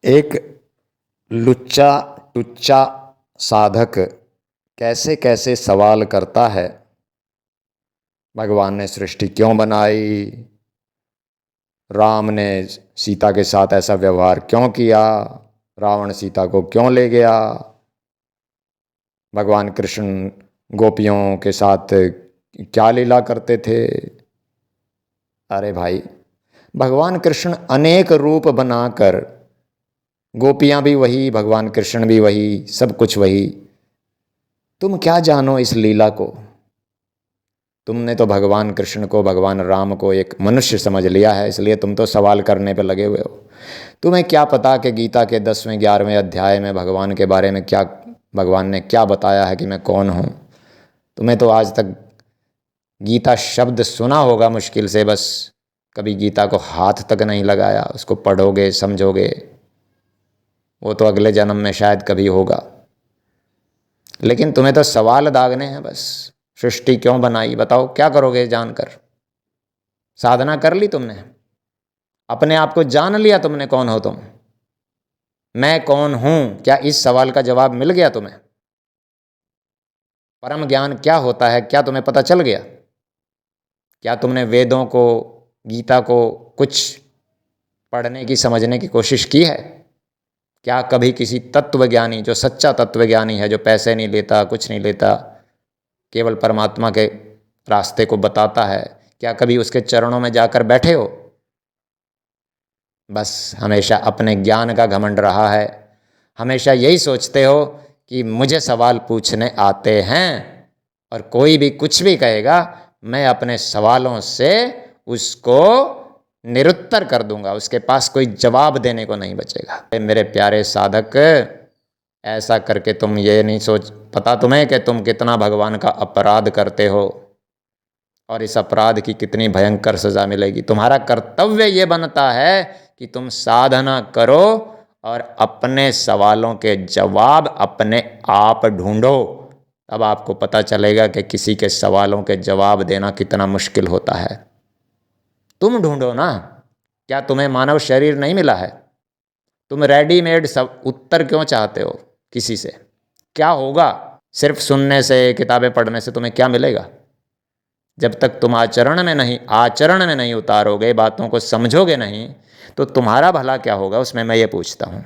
एक लुच्चा टुच्चा साधक कैसे कैसे सवाल करता है, भगवान ने सृष्टि क्यों बनाई, राम ने सीता के साथ ऐसा व्यवहार क्यों किया, रावण सीता को क्यों ले गया, भगवान कृष्ण गोपियों के साथ क्या लीला करते थे। अरे भाई, भगवान कृष्ण अनेक रूप बनाकर, गोपियां भी वही, भगवान कृष्ण भी वही, सब कुछ वही। तुम क्या जानो इस लीला को। तुमने तो भगवान कृष्ण को, भगवान राम को एक मनुष्य समझ लिया है, इसलिए तुम तो सवाल करने पे लगे हुए हो। तुम्हें क्या पता कि गीता के 10वें 11वें अध्याय में भगवान के बारे में क्या, भगवान ने क्या बताया है कि मैं कौन हूँ। तुम्हें तो आज तक गीता शब्द सुना होगा मुश्किल से, बस कभी गीता को हाथ तक नहीं लगाया। उसको पढ़ोगे, समझोगे, वो तो अगले जन्म में शायद कभी होगा। लेकिन तुम्हें तो सवाल दागने हैं बस। सृष्टि क्यों बनाई, बताओ क्या करोगे जानकर। साधना कर ली तुमने, अपने आप को जान लिया तुमने, कौन हो तुम, मैं कौन हूं, क्या इस सवाल का जवाब मिल गया तुम्हें। परम ज्ञान क्या होता है, क्या तुम्हें पता चल गया। क्या तुमने वेदों को, गीता को कुछ पढ़ने की, समझने की कोशिश की है। क्या कभी किसी तत्वज्ञानी, जो सच्चा तत्वज्ञानी है, जो पैसे नहीं लेता, कुछ नहीं लेता, केवल परमात्मा के रास्ते को बताता है, क्या कभी उसके चरणों में जाकर बैठे हो। बस हमेशा अपने ज्ञान का घमंड रहा है। हमेशा यही सोचते हो कि मुझे सवाल पूछने आते हैं, और कोई भी कुछ भी कहेगा मैं अपने सवालों से उसको निरुत्तर कर दूंगा, उसके पास कोई जवाब देने को नहीं बचेगा। मेरे प्यारे साधक, ऐसा करके तुम ये नहीं सोच, पता तुम्हें कि तुम कितना भगवान का अपराध करते हो, और इस अपराध की कितनी भयंकर सजा मिलेगी। तुम्हारा कर्तव्य ये बनता है कि तुम साधना करो और अपने सवालों के जवाब अपने आप ढूंढो। तब आपको पता चलेगा कि किसी के सवालों के जवाब देना कितना मुश्किल होता है। तुम ढूंढो ना। क्या तुम्हें मानव शरीर नहीं मिला है। तुम रेडीमेड सब उत्तर क्यों चाहते हो किसी से। क्या होगा सिर्फ सुनने से, किताबें पढ़ने से तुम्हें क्या मिलेगा। जब तक तुम आचरण में नहीं उतारोगे, बातों को समझोगे नहीं, तो तुम्हारा भला क्या होगा उसमें, मैं ये पूछता हूं।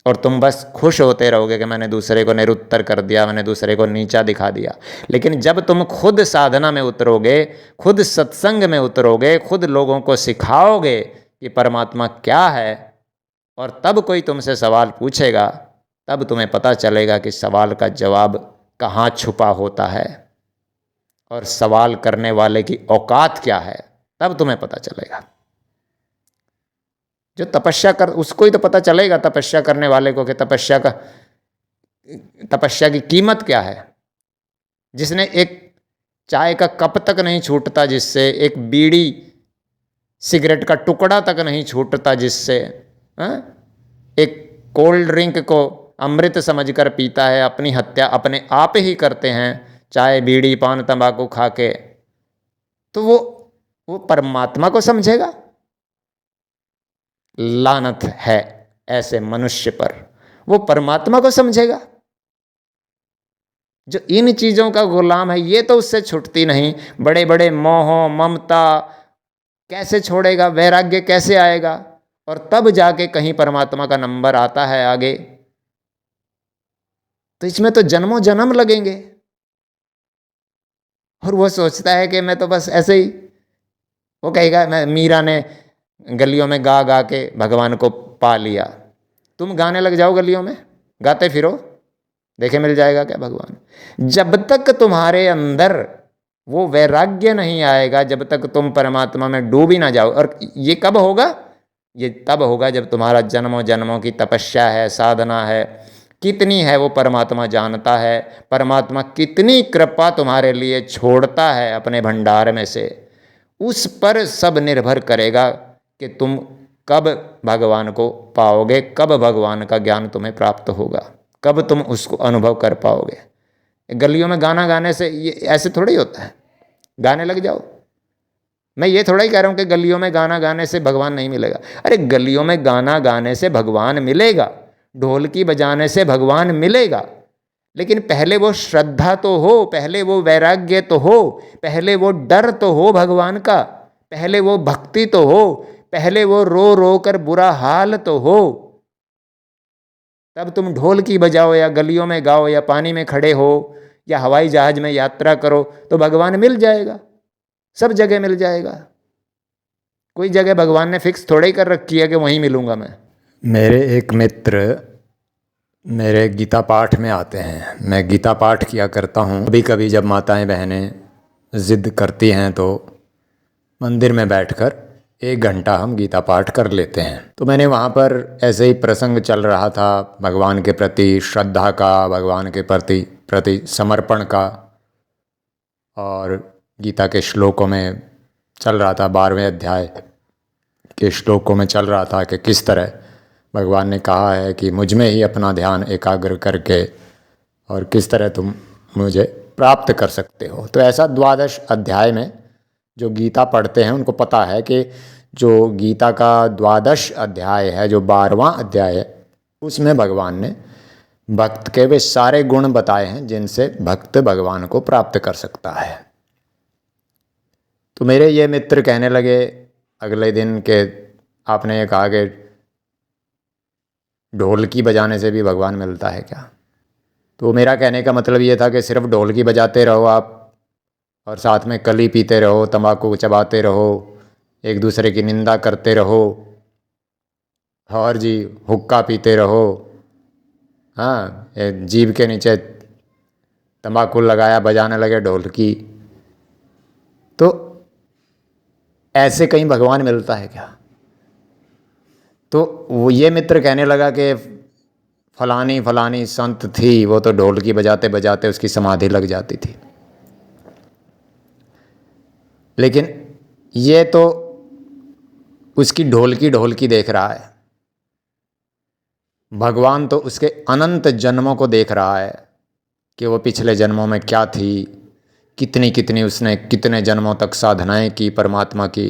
और तुम बस खुश होते रहोगे कि मैंने दूसरे को निरुत्तर कर दिया, मैंने दूसरे को नीचा दिखा दिया। लेकिन जब तुम खुद साधना में उतरोगे, खुद सत्संग में उतरोगे, खुद लोगों को सिखाओगे कि परमात्मा क्या है, और तब कोई तुमसे सवाल पूछेगा, तब तुम्हें पता चलेगा कि सवाल का जवाब कहाँ छुपा होता है, और सवाल करने वाले की औकात क्या है, तब तुम्हें पता चलेगा। जो तपस्या कर, उसको ही तो पता चलेगा, तपस्या करने वाले को, कि तपस्या की कीमत क्या है। जिसने एक चाय का कप तक नहीं छूटता जिससे, एक बीड़ी सिगरेट का टुकड़ा तक नहीं छूटता जिससे, एक कोल्ड ड्रिंक को अमृत समझकर पीता है, अपनी हत्या अपने आप ही करते हैं, चाय बीड़ी पान तंबाकू खा के, तो वो परमात्मा को समझेगा। लानत है ऐसे मनुष्य पर। वो परमात्मा को समझेगा। जो इन चीजों का गुलाम है, ये तो उससे छूटती नहीं। बड़े बड़े मोह ममता कैसे छोड़ेगा, वैराग्य कैसे आएगा, और तब जाके कहीं परमात्मा का नंबर आता है आगे। तो इसमें तो जन्मों जन्म लगेंगे। और वो सोचता है कि मैं तो बस ऐसे ही, वो कहेगा मैं, मीरा ने गलियों में गा गा के भगवान को पा लिया। तुम गाने लग जाओ गलियों में, गाते फिरो, देखे मिल जाएगा क्या भगवान। जब तक तुम्हारे अंदर वो वैराग्य नहीं आएगा, जब तक तुम परमात्मा में डूब ही ना जाओ। और ये कब होगा, ये तब होगा जब तुम्हारा जन्मों जन्मों की तपस्या है, साधना है, कितनी है वो परमात्मा जानता है। परमात्मा कितनी कृपा तुम्हारे लिए छोड़ता है अपने भंडार में से, उस पर सब निर्भर करेगा कि तुम कब भगवान को पाओगे, कब भगवान का ज्ञान तुम्हें प्राप्त होगा, कब तुम उसको अनुभव कर पाओगे। गलियों में गाना गाने से ये ऐसे थोड़ी होता है। गाने लग जाओ, मैं ये थोड़ा ही कह रहा हूँ कि गलियों में गाना गाने से भगवान नहीं मिलेगा। अरे गलियों में गाना गाने से भगवान मिलेगा, ढोलकी बजाने से भगवान मिलेगा, लेकिन पहले वो श्रद्धा तो हो, पहले वो वैराग्य तो हो, पहले वो डर तो हो भगवान का, पहले वो भक्ति तो हो, पहले वो रो रो कर बुरा हाल तो हो। तब तुम ढोलकी बजाओ या गलियों में गाओ या पानी में खड़े हो या हवाई जहाज में यात्रा करो तो भगवान मिल जाएगा, सब जगह मिल जाएगा। कोई जगह भगवान ने फिक्स थोड़ा ही कर रखी है कि वहीं मिलूंगा मैं। मेरे एक मित्र मेरे गीता पाठ में आते हैं, मैं गीता पाठ किया करता हूँ। कभी कभी जब माताएं बहनें ज़िद्द करती हैं तो मंदिर में बैठकर 1 घंटा हम गीता पाठ कर लेते हैं। तो मैंने वहाँ पर ऐसे ही प्रसंग चल रहा था भगवान के प्रति श्रद्धा का, भगवान के प्रति समर्पण का, और गीता के श्लोकों में चल रहा था, 12वें अध्याय के श्लोकों में चल रहा था कि किस तरह भगवान ने कहा है कि मुझ में ही अपना ध्यान एकाग्र करके और किस तरह तुम मुझे प्राप्त कर सकते हो। तो ऐसा 12 अध्याय में जो गीता पढ़ते हैं उनको पता है कि जो गीता का 12 अध्याय है, जो 12वां अध्याय है, उसमें भगवान ने भक्त के वे सारे गुण बताए हैं जिनसे भक्त भगवान को प्राप्त कर सकता है। तो मेरे ये मित्र कहने लगे अगले दिन के आपने ये कहा कि ढोलकी बजाने से भी भगवान मिलता है क्या? तो मेरा कहने का मतलब ये था कि सिर्फ ढोलकी बजाते रहो आप और साथ में कली पीते रहो, तंबाकू चबाते रहो, एक दूसरे की निंदा करते रहो, और जी हुक्का पीते रहो, हाँ जीभ के नीचे तंबाकू लगाया बजाने लगे ढोलकी, तो ऐसे कहीं भगवान मिलता है क्या? तो वो ये मित्र कहने लगा कि फलानी फलानी संत थी, वो तो ढोलकी बजाते बजाते उसकी समाधि लग जाती थी। लेकिन ये तो उसकी ढोलकी देख रहा है, भगवान तो उसके अनंत जन्मों को देख रहा है कि वो पिछले जन्मों में क्या थी, कितनी कितनी उसने कितने जन्मों तक साधनाएं की परमात्मा की।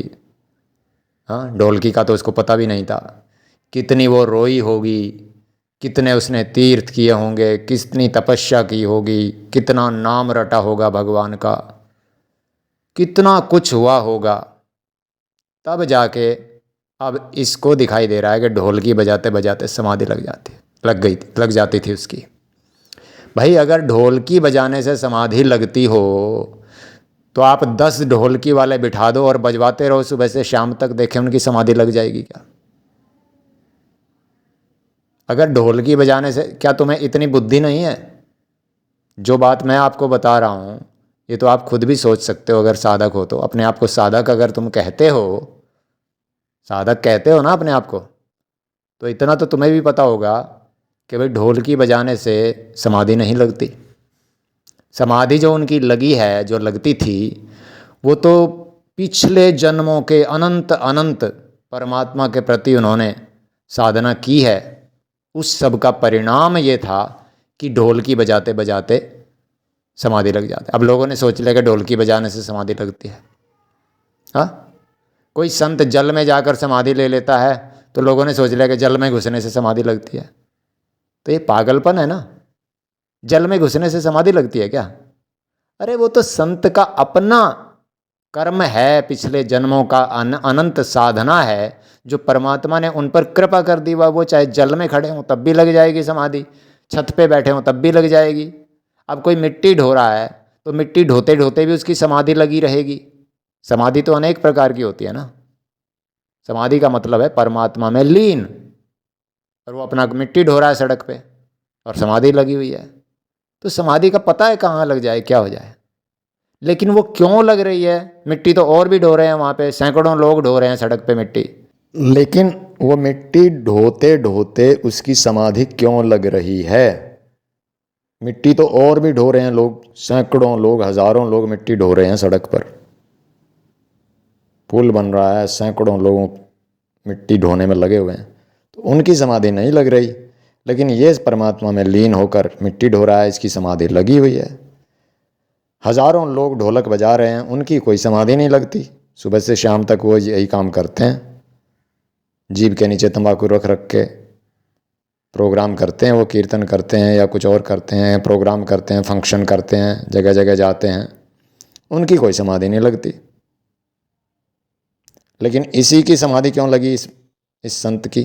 हाँ, ढोलकी का तो उसको पता भी नहीं था, कितनी वो रोई होगी, कितने उसने तीर्थ किए होंगे, कितनी तपस्या की होगी, कितना नाम रटा होगा भगवान का, कितना कुछ हुआ होगा, तब जाके अब इसको दिखाई दे रहा है कि ढोलकी बजाते बजाते समाधि लग जाती थी उसकी। भाई अगर ढोलकी बजाने से समाधि लगती हो तो आप 10 ढोलकी वाले बिठा दो और बजवाते रहो सुबह से शाम तक, देखें उनकी समाधि लग जाएगी क्या? अगर ढोलकी बजाने से, क्या तुम्हें इतनी बुद्धि नहीं है? जो बात मैं आपको बता रहा हूँ ये तो आप खुद भी सोच सकते हो अगर साधक हो तो। अपने आप को साधक अगर तुम कहते हो, साधक कहते हो ना अपने आप को, तो इतना तो तुम्हें भी पता होगा कि भाई ढोलकी बजाने से समाधि नहीं लगती। समाधि जो उनकी लगी है, जो लगती थी, वो तो पिछले जन्मों के अनंत अनंत परमात्मा के प्रति उन्होंने साधना की है, उस सब का परिणाम ये था कि ढोलकी बजाते बजाते समाधि लग जाते। अब लोगों ने सोच लिया कि ढोलकी बजाने से समाधि लगती है। हाँ, कोई संत जल में जाकर समाधि ले लेता है तो लोगों ने सोच लिया कि जल में घुसने से समाधि लगती है। तो ये पागलपन है ना, जल में घुसने से समाधि लगती है क्या? अरे वो तो संत का अपना कर्म है, पिछले जन्मों का अनंत साधना है जो परमात्मा ने उन पर कृपा कर दी। वो चाहे जल में खड़े हों तब भी लग जाएगी समाधि, छत पे बैठे हों तब भी लग जाएगी। अब कोई मिट्टी ढो रहा है तो मिट्टी ढोते ढोते भी उसकी समाधि लगी रहेगी। समाधि तो अनेक प्रकार की होती है ना। समाधि का मतलब है परमात्मा में लीन, और वो अपना मिट्टी ढो रहा है सड़क पे और समाधि लगी हुई है। तो समाधि का पता है कहाँ लग जाए, क्या हो जाए, लेकिन वो क्यों लग रही है? मिट्टी तो और भी ढो रहे हैं वहाँ पे, सैकड़ों लोग ढो रहे हैं सड़क पे मिट्टी, लेकिन वो मिट्टी ढोते ढोते उसकी समाधि क्यों लग रही है? मिट्टी तो और भी ढो रहे हैं लोग, सैकड़ों लोग, हजारों लोग मिट्टी ढो रहे हैं सड़क पर, पुल बन रहा है, सैकड़ों लोग मिट्टी ढोने में लगे हुए हैं, तो उनकी समाधि नहीं लग रही। लेकिन ये परमात्मा में लीन होकर मिट्टी ढो रहा है, इसकी समाधि लगी हुई है। हजारों लोग ढोलक बजा रहे हैं, उनकी कोई समाधि नहीं लगती, सुबह से शाम तक वो यही काम करते हैं, जीभ के नीचे तंबाकू रख रख के प्रोग्राम करते हैं। वो कीर्तन करते हैं या कुछ और करते हैं, प्रोग्राम करते हैं, फंक्शन करते हैं, जगह जगह जाते हैं, उनकी कोई समाधि नहीं लगती। लेकिन इसी की समाधि क्यों लगी इस संत की?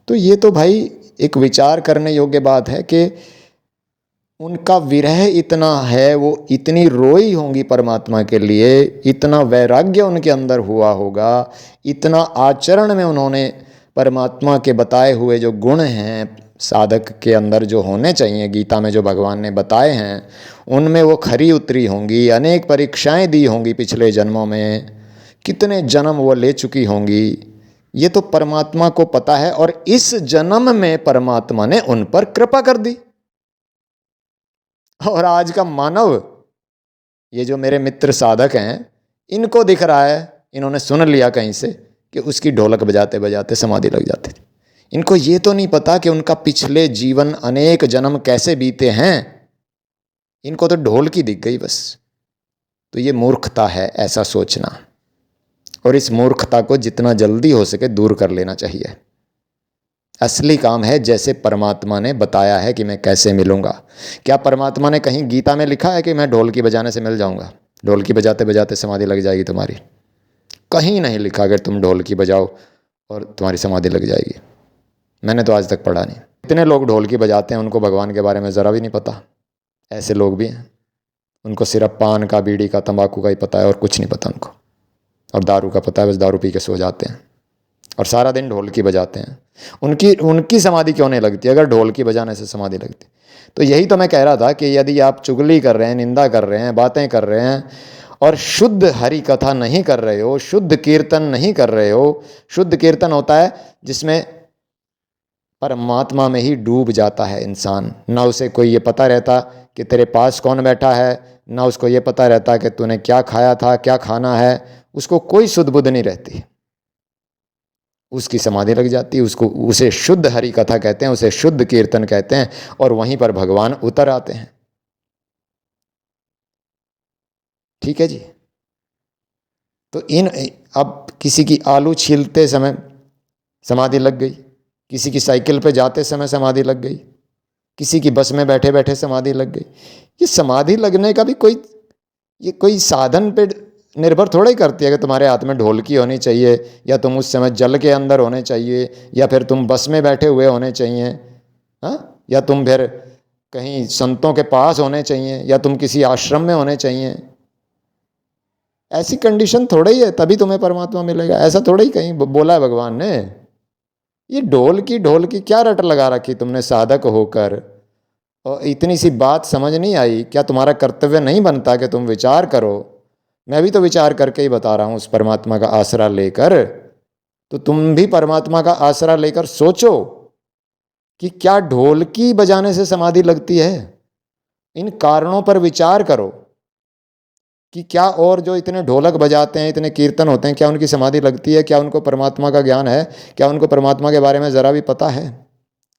तो ये तो भाई एक विचार करने योग्य बात है कि उनका विरह इतना है, वो इतनी रोई होंगी परमात्मा के लिए, इतना वैराग्य उनके अंदर हुआ होगा, इतना आचरण में उन्होंने परमात्मा के बताए हुए जो गुण हैं साधक के अंदर जो होने चाहिए, गीता में जो भगवान ने बताए हैं, उनमें वो खरी उतरी होंगी। अनेक परीक्षाएं दी होंगी पिछले जन्मों में, कितने जन्म वो ले चुकी होंगी, ये तो परमात्मा को पता है। और इस जन्म में परमात्मा ने उन पर कृपा कर दी। और आज का मानव, ये जो मेरे मित्र साधक हैं, इनको दिख रहा है, इन्होंने सुन लिया कहीं से कि उसकी ढोलक बजाते बजाते समाधि लग जाती थी। इनको ये तो नहीं पता कि उनका पिछले जीवन अनेक जन्म कैसे बीते हैं। इनको तो ढोल की दिख गई बस। तो ये मूर्खता है ऐसा सोचना, और इस मूर्खता को जितना जल्दी हो सके दूर कर लेना चाहिए। असली काम है जैसे परमात्मा ने बताया है कि मैं कैसे मिलूंगा। क्या परमात्मा ने कहीं गीता में लिखा है कि मैं ढोलकी बजाने से मिल जाऊंगा, ढोलकी बजाते बजाते समाधि लग जाएगी तुम्हारी? कहीं नहीं लिखा अगर तुम ढोलकी बजाओ और तुम्हारी समाधि लग जाएगी। मैंने तो आज तक पढ़ा नहीं। इतने लोग ढोलकी बजाते हैं, उनको भगवान के बारे में ज़रा भी नहीं पता। ऐसे लोग भी हैं, उनको सिर्फ पान का, बीड़ी का, तंबाकू का ही पता है और कुछ नहीं पता उनको। और दारू का पता है, बस दारू पी के सो जाते हैं और सारा दिन ढोलकी बजाते हैं। उनकी समाधि क्यों नहीं लगती अगर ढोलकी बजाने से समाधि लगती? तो यदि तो मैं कह रहा था कि यदि आप चुगली कर रहे हैं, निंदा कर रहे हैं, बातें कर रहे हैं और शुद्ध हरि कथा नहीं कर रहे हो, शुद्ध कीर्तन नहीं कर रहे हो। शुद्ध कीर्तन होता है जिसमें परमात्मा में ही डूब जाता है इंसान। ना उसे कोई ये पता रहता कि तेरे पास कौन बैठा है, ना उसको ये पता रहता कि तूने क्या खाया था, क्या खाना है, उसको कोई सुध बुध नहीं रहती। उसकी समाधि लग जाती है। उसे शुद्ध हरि कथा कहते हैं, उसे शुद्ध कीर्तन कहते हैं, और वहीं पर भगवान उतर आते हैं। ठीक है जी। तो अब किसी की आलू छीलते समय समाधि लग गई, किसी की साइकिल पे जाते समय समाधि लग गई, किसी की बस में बैठे बैठे समाधि लग गई। ये समाधि लगने का भी कोई साधन पे निर्भर थोड़ा ही करती है कि तुम्हारे हाथ में ढोलकी होनी चाहिए, या तुम उस समय जल के अंदर होने चाहिए, या फिर तुम बस में बैठे हुए होने चाहिए, हाँ, या तुम फिर कहीं संतों के पास होने चाहिए, या तुम किसी आश्रम में होने चाहिए। ऐसी कंडीशन थोड़ा ही है तभी तुम्हें परमात्मा मिलेगा, ऐसा थोड़ा ही कहीं बोला है भगवान ने। ये ढोल की क्या रट लगा रखी तुमने साधक होकर, और इतनी सी बात समझ नहीं आई? क्या तुम्हारा कर्तव्य नहीं बनता कि तुम विचार करो? मैं भी तो विचार करके ही बता रहा हूँ, उस परमात्मा का आसरा लेकर। तो तुम भी परमात्मा का आसरा लेकर सोचो कि क्या ढोलकी बजाने से समाधि लगती है। इन कारणों पर विचार करो कि क्या और जो इतने ढोलक बजाते हैं, इतने कीर्तन होते हैं, क्या उनकी समाधि लगती है? क्या उनको परमात्मा का ज्ञान है? क्या उनको परमात्मा के बारे में ज़रा भी पता है?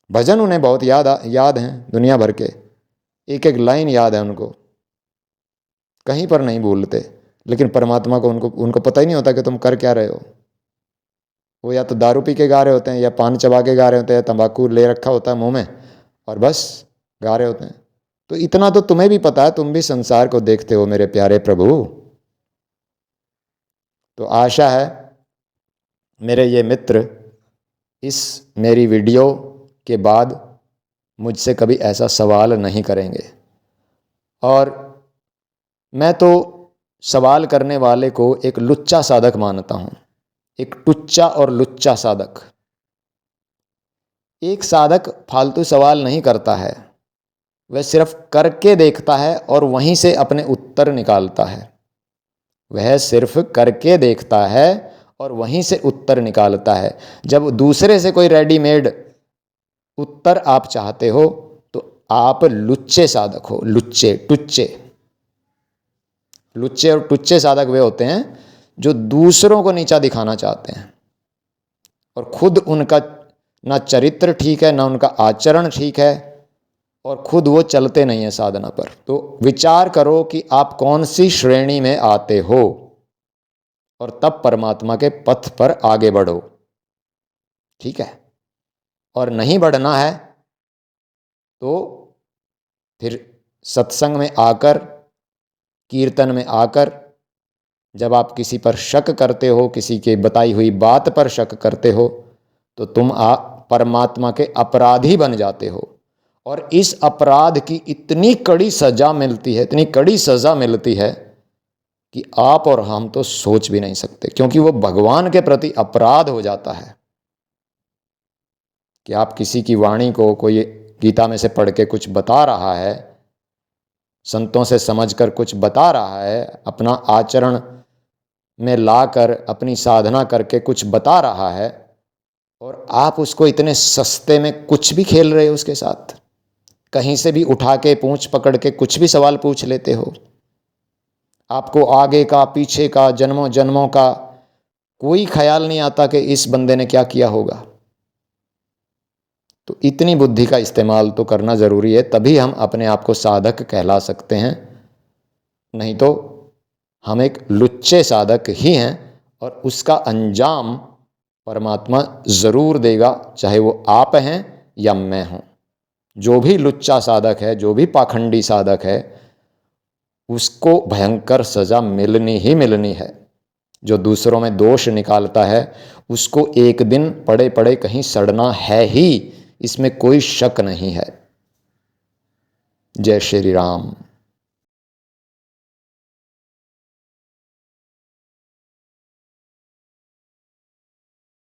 भजन उन्हें बहुत याद हैं, दुनिया भर के एक एक लाइन याद है उनको, कहीं पर नहीं भूलते। लेकिन परमात्मा को उनको पता ही नहीं होता कि तुम कर क्या रहे हो। वो या तो दारू पी के गा रहे होते हैं, या पान चबा के गा रहे होते हैं, या तंबाकू ले रखा होता है मुंह में और बस गा रहे होते हैं। तो इतना तो तुम्हें भी पता है, तुम भी संसार को देखते हो मेरे प्यारे प्रभु। तो आशा है मेरे ये मित्र इस मेरी वीडियो के बाद मुझसे कभी ऐसा सवाल नहीं करेंगे। और मैं तो सवाल करने वाले को एक लुच्चा साधक मानता हूँ, एक टुच्चा और लुच्चा साधक। एक साधक फालतू सवाल नहीं करता है, वह सिर्फ करके देखता है और वहीं से अपने उत्तर निकालता है। वह सिर्फ करके देखता है और वहीं से उत्तर निकालता है। जब दूसरे से कोई रेडीमेड उत्तर आप चाहते हो तो आप लुच्चे साधक हो, लुच्चे टुच्चे। लुच्चे और टुच्चे साधक वे होते हैं जो दूसरों को नीचा दिखाना चाहते हैं और खुद उनका ना चरित्र ठीक है, ना उनका आचरण ठीक है, और खुद वो चलते नहीं है साधना पर। तो विचार करो कि आप कौन सी श्रेणी में आते हो। और तब परमात्मा के पथ पर आगे बढ़ो। ठीक है? और नहीं बढ़ना है तो फिर सत्संग में आकर, कीर्तन में आकर, जब आप किसी पर शक करते हो, किसी के बताई हुई बात पर शक करते हो, तो तुम परमात्मा के अपराधी बन जाते हो। और इस अपराध की इतनी कड़ी सजा मिलती है, इतनी कड़ी सजा मिलती है कि आप और हम तो सोच भी नहीं सकते, क्योंकि वो भगवान के प्रति अपराध हो जाता है। कि आप किसी की वाणी को, कोई गीता में से पढ़ के कुछ बता रहा है, संतों से समझकर कुछ बता रहा है, अपना आचरण में लाकर, अपनी साधना करके कुछ बता रहा है, और आप उसको इतने सस्ते में कुछ भी खेल रहे हो उसके साथ। कहीं से भी उठा के पूंछ पकड़ के कुछ भी सवाल पूछ लेते हो। आपको आगे का, पीछे का, जन्मों जन्मों का कोई ख्याल नहीं आता कि इस बंदे ने क्या किया होगा। तो इतनी बुद्धि का इस्तेमाल तो करना ज़रूरी है, तभी हम अपने आप को साधक कहला सकते हैं। नहीं तो हम एक लुच्चे साधक ही हैं, और उसका अंजाम परमात्मा ज़रूर देगा, चाहे वो आप हैं या मैं हूँ। जो भी लुच्चा साधक है, जो भी पाखंडी साधक है, उसको भयंकर सज़ा मिलनी ही मिलनी है। जो दूसरों में दोष निकालता है, उसको एक दिन पड़े पड़े कहीं सड़ना है ही, इसमें कोई शक नहीं है। जय श्री राम।